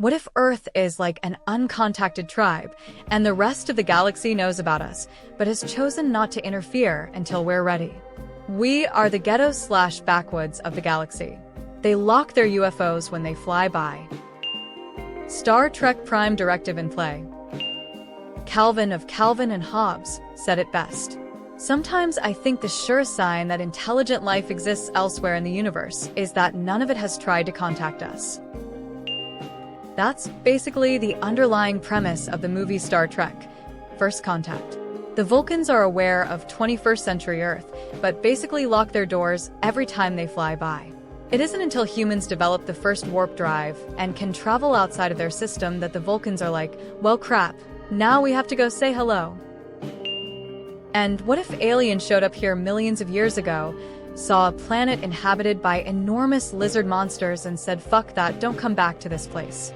What if Earth is like an uncontacted tribe, and the rest of the galaxy knows about us, but has chosen not to interfere until we're ready? We are the ghetto/backwoods of the galaxy. They lock their UFOs when they fly by. Star Trek Prime Directive in play. Calvin of Calvin and Hobbes said it best. Sometimes I think the sure sign that intelligent life exists elsewhere in the universe is that none of it has tried to contact us. That's basically the underlying premise of the movie Star Trek, First Contact. The Vulcans are aware of 21st century Earth, but basically lock their doors every time they fly by. It isn't until humans develop the first warp drive and can travel outside of their system that the Vulcans are like, well crap, now we have to go say hello. And what if aliens showed up here millions of years ago, saw a planet inhabited by enormous lizard monsters and said, fuck that, don't come back to this place?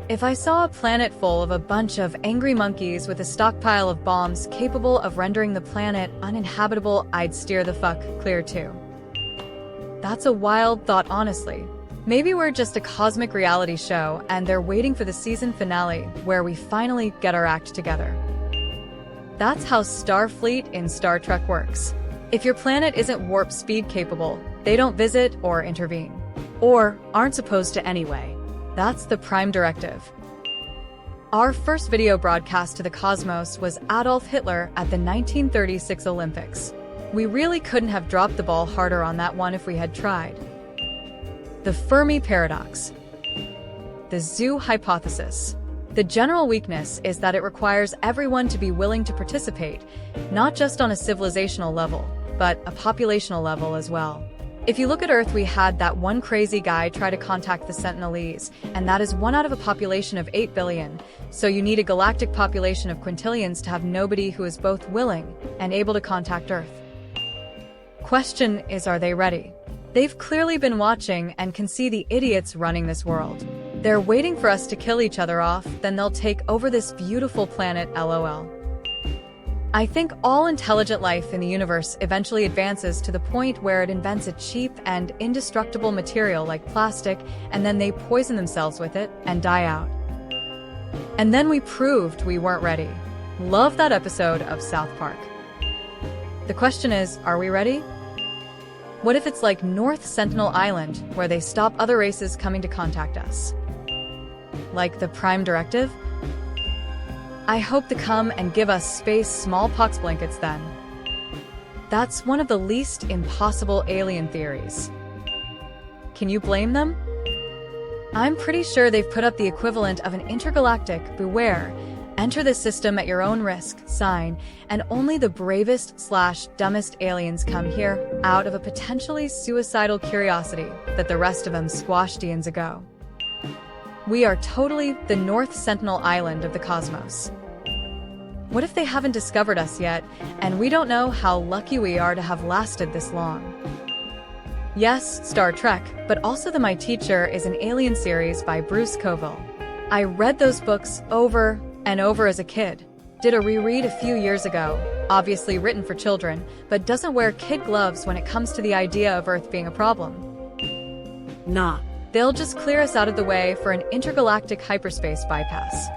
If I saw a planet full of a bunch of angry monkeys with a stockpile of bombs capable of rendering the planet uninhabitable, I'd steer the fuck clear too. That's a wild thought, honestly. Maybe we're just a cosmic reality show and they're waiting for the season finale where we finally get our act together. That's how Starfleet in Star Trek works. If your planet isn't warp speed capable, they don't visit or intervene. Or aren't supposed to anyway. That's the Prime Directive. Our first video broadcast to the cosmos was Adolf Hitler at the 1936 Olympics. We really couldn't have dropped the ball harder on that one if we had tried. The Fermi Paradox. The Zoo Hypothesis. The general weakness is that it requires everyone to be willing to participate, not just on a civilizational level, but a populational level as well. If you look at Earth, we had that one crazy guy try to contact the Sentinelese, and that is 1 out of a population of 8 billion, so you need a galactic population of quintillions to have nobody who is both willing and able to contact Earth. Question is, are they ready? They've clearly been watching and can see the idiots running this world. They're waiting for us to kill each other off, then they'll take over this beautiful planet, LOL. I think all intelligent life in the universe eventually advances to the point where it invents a cheap and indestructible material like plastic, and then they poison themselves with it and die out. And then we proved we weren't ready. Love that episode of South Park. The question is, are we ready? What if it's like North Sentinel Island, where they stop other races coming to contact us? Like the Prime Directive? I hope to come and give us space smallpox blankets then. That's one of the least impossible alien theories. Can you blame them? I'm pretty sure they've put up the equivalent of an intergalactic beware, enter this system at your own risk sign, and only the bravest/dumbest aliens come here out of a potentially suicidal curiosity that the rest of them squashed eons ago. We are totally the North Sentinel Island of the cosmos. What if they haven't discovered us yet, and we don't know how lucky we are to have lasted this long? Yes, Star Trek, but also The My Teacher is an alien series by Bruce Coville. I read those books over and over as a kid. Did a reread a few years ago, obviously written for children, but doesn't wear kid gloves when it comes to the idea of Earth being a problem. Nah. They'll just clear us out of the way for an intergalactic hyperspace bypass.